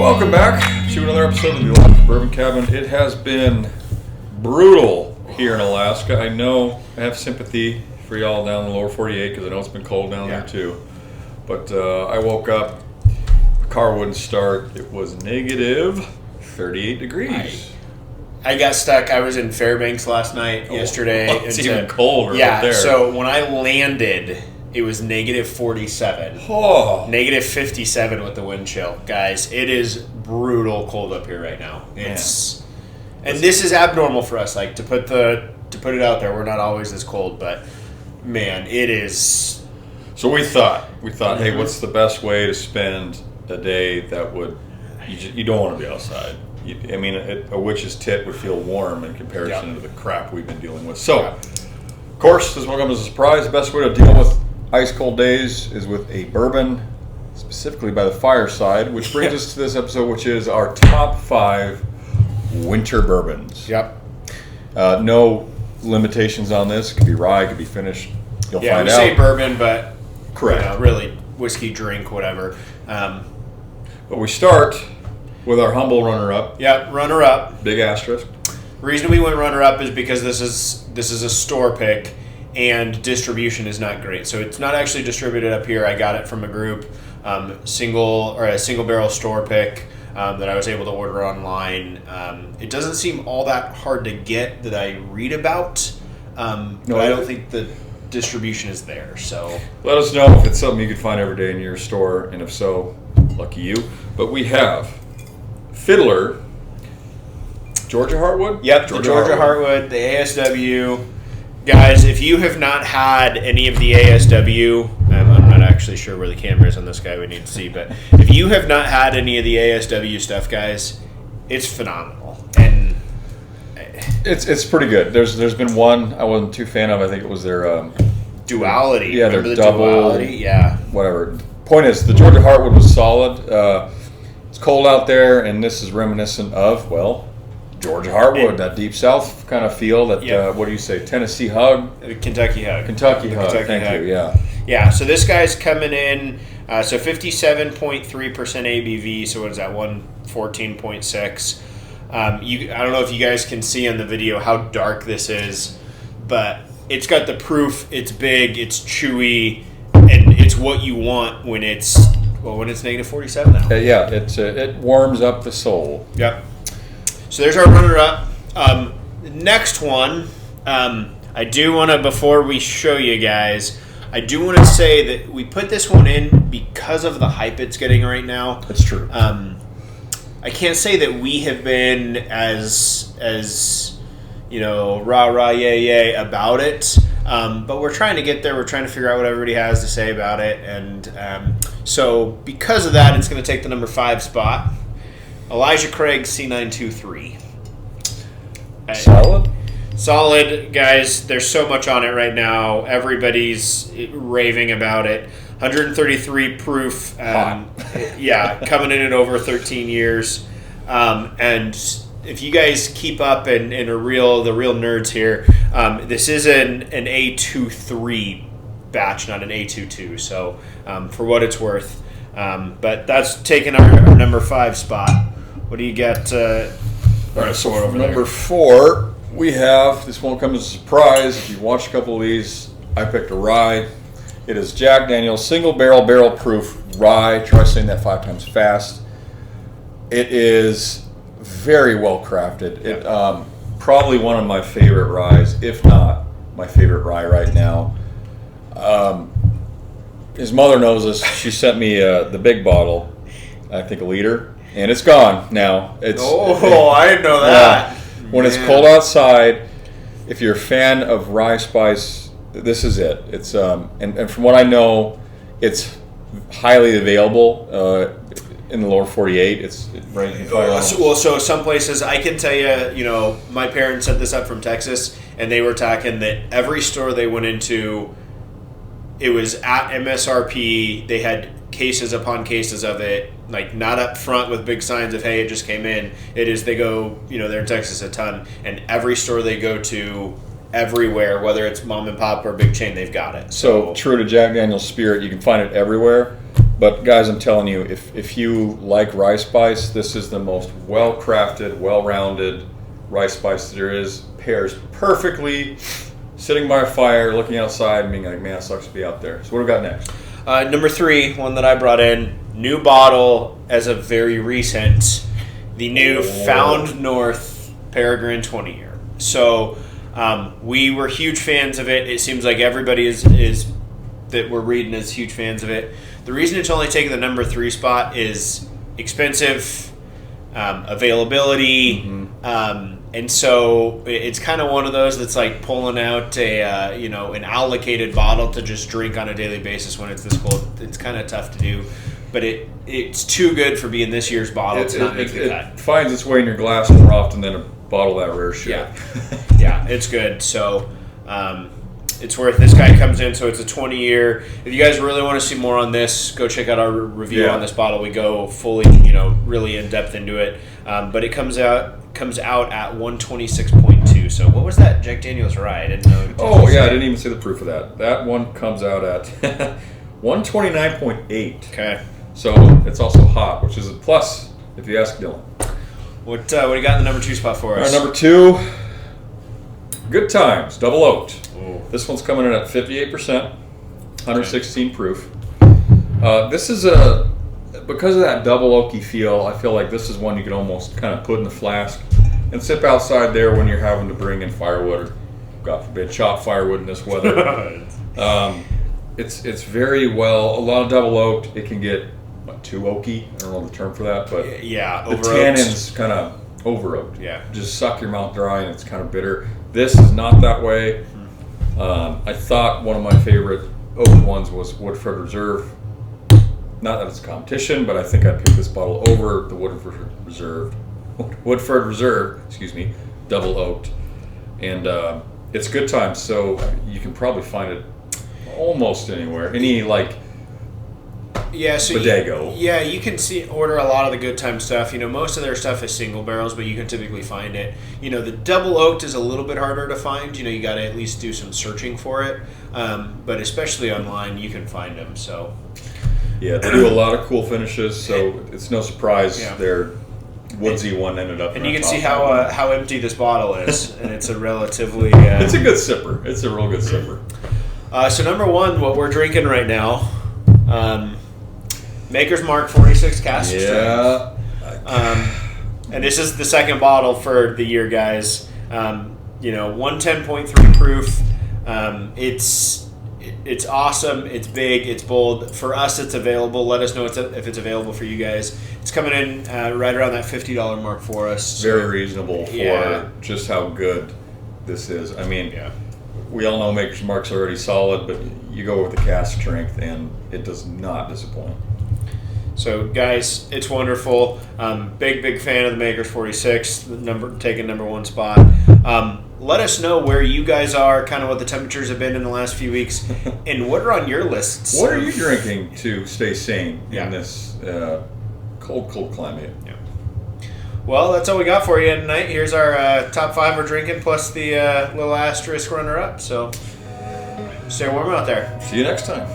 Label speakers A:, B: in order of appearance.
A: Welcome back to another episode of the Alaska Bourbon Cabin. It has been brutal here in Alaska. I know I have sympathy for y'all down in the lower 48 because I know it's been cold down there too. But I woke up, the car wouldn't start. It was negative 38 degrees.
B: I got stuck. I was in Fairbanks last night, yesterday.
A: It's even colder
B: right
A: there.
B: So when I landed, it was negative 47.
A: Oh.
B: Negative 57 with the wind chill. Guys, it is brutal cold up here right now. It's and this is abnormal for us. Like to put it out there, we're not always this cold, but man, it is.
A: So we thought, hey, what's the best way to spend a day that would you don't want to be outside? A witch's tit would feel warm in comparison to the crap we've been dealing with. So, of course, this won't come as a surprise. The best way to deal with ice cold days is with a bourbon, specifically by the fireside, which brings us to this episode, which is our top 5 winter bourbons.
B: Yep.
A: No limitations on this. It could be rye, it could be finished. You'll find out.
B: Yeah, we say bourbon, but
A: correct.
B: Really whiskey drink, whatever.
A: But we start with our humble runner-up.
B: Yep, runner-up.
A: Big asterisk.
B: Reason we went runner-up is because this is a store pick, and distribution is not great. So it's not actually distributed up here. I got it from a group, a single barrel store pick that I was able to order online. It doesn't seem all that hard to get that I read about, but I don't think the distribution is there. So
A: let us know if it's something you could find every day in your store, and if so, lucky you. But we have Fiddler, Georgia Heartwood?
B: Yep, the Georgia Heartwood, the ASW. Guys, if you have not had any of the ASW, I'm not actually sure where the camera is on this guy, we need to see, but if you have not had any of the ASW stuff, guys, it's phenomenal. And
A: it's pretty good. There's been one I wasn't too fan of. I think it was their
B: Duality.
A: Yeah,
B: remember
A: their
B: the
A: double.
B: Duality? Yeah.
A: Whatever. Point is, the Georgia Heartwood was solid. It's cold out there, and this is reminiscent of, Georgia Heartwood, that Deep South kind of feel. That what do you say? Tennessee Hug,
B: Kentucky Hug.
A: Kentucky Hug. Thank you. Yeah.
B: Yeah. So this guy's coming in. So 57.3% ABV. So what is that? 114.6. I don't know if you guys can see on the video how dark this is, but it's got the proof. It's big. It's chewy, and it's what you want when it's negative 47 now.
A: It warms up the soul.
B: Yep. So there's our runner-up. Next one, I do want to, before we show you guys, I do want to say that we put this one in because of the hype it's getting right now.
A: That's true.
B: I can't say that we have been as rah yay about it, but we're trying to get there. We're trying to figure out what everybody has to say about it, and so because of that, it's going to take the number 5 spot. Elijah Craig C923. Solid, guys. There's so much on it right now. Everybody's raving about it. 133 proof. Coming in at over 13 years. And if you guys keep up and are the real nerds here, this is an A23 batch, not an A22. So for what it's worth. But that's taking our number 5 spot. What do you got? All
A: right, so over number 4, we have, this won't come as a surprise. If you've watched a couple of these, I picked a rye. It is Jack Daniel's single barrel proof rye. Try saying that 5 times fast. It is very well crafted. It probably one of my favorite ryes, if not my favorite rye right now. His mother knows this. She sent me the big bottle, I think a liter, and it's gone now.
B: I didn't know that.
A: When it's cold outside, if you're a fan of rye spice, this is it. It's and from what I know, it's highly available in the lower 48. It's right.
B: So some places I can tell you, my parents set this up from Texas, and they were talking that every store they went into, it was at MSRP. They had cases upon cases of it, like not up front with big signs of, hey, it just came in. It is, they go, they're in Texas a ton, and every store they go to, everywhere, whether it's mom and pop or big chain, they've got it.
A: So true to Jack Daniel's spirit, you can find it everywhere. But guys, I'm telling you, if you like rye spice, this is the most well-crafted, well-rounded rye spice there is. Pairs perfectly, sitting by a fire, looking outside, and being like, man, it sucks to be out there. So what do we got next?
B: Number 3, one that I brought in, new bottle as of very recent, the new Found North Peregrine 20 year. So we were huge fans of it. It seems like everybody is that we're reading is huge fans of it. The reason it's only taking the number 3 spot is expensive, availability, and so it's kind of one of those that's like pulling out a an allocated bottle to just drink on a daily basis when it's this cold. It's kind of tough to do, but it's too good for being this year's bottle to not make the cut.
A: It finds its way in your glass more often than a bottle of that rare shit.
B: Yeah, it's good. So it's worth. This guy comes in, so it's a 20 year. If you guys really want to see more on this, go check out our review on this bottle. We go fully, really in depth into it. But it comes out at 126.2. So what was that Jack Daniel's rye? I didn't know.
A: I didn't even see the proof of that. That one comes out at 129.8.
B: Okay.
A: So it's also hot, which is a plus if you ask Dylan.
B: What do you got in the number 2 spot for us?
A: All right, number 2, Good Times, double oaked.
B: Ooh.
A: This one's coming in at 58%, 116 proof. This is because of that double oaky feel, I feel like this is one you can almost kind of put in the flask and sip outside there when you're having to bring in firewood or, God forbid, chop firewood in this weather. It's very well, a lot of double oaked. It can get too oaky. I don't know the term for that, but the tannins kind of over oaked.
B: Yeah,
A: just suck your mouth dry and it's kind of bitter. This is not that way. I thought one of my favorite oak ones was Woodford Reserve. Not that it's a competition, but I think I'd pick this bottle over the Woodford Reserve, double oaked, and it's Good Times. So you can probably find it almost anywhere. Any bodega.
B: You can order a lot of the Good Time stuff. Most of their stuff is single barrels, but you can typically find it. The double oaked is a little bit harder to find. You got to at least do some searching for it. But especially online, you can find them. So.
A: Yeah, they do a lot of cool finishes, so it's no surprise their woodsy one ended up.
B: And you can see how empty this bottle is, and it's a relatively. It's
A: a good sipper. It's a real good sipper.
B: So number 1, what we're drinking right now, Maker's Mark 46 cask strength. And this is the second bottle for the year, guys. 110.3 proof. It's awesome. It's big. It's bold. For us, it's available. Let us know if it's available for you guys. It's coming in right around that $50 mark for us.
A: Very reasonable for just how good this is. I mean, we all know Maker's Mark's already solid, but you go with the cask strength, and it does not disappoint.
B: So, guys, it's wonderful. Big fan of the Maker's 46, taking number 1 spot. Let us know where you guys are, kind of what the temperatures have been in the last few weeks, and what are on your lists.
A: What are you drinking to stay sane in this cold climate?
B: Yeah. Well, that's all we got for you tonight. Here's our top 5 we're drinking, plus the little asterisk runner-up. So, stay warm out there.
A: See you next time.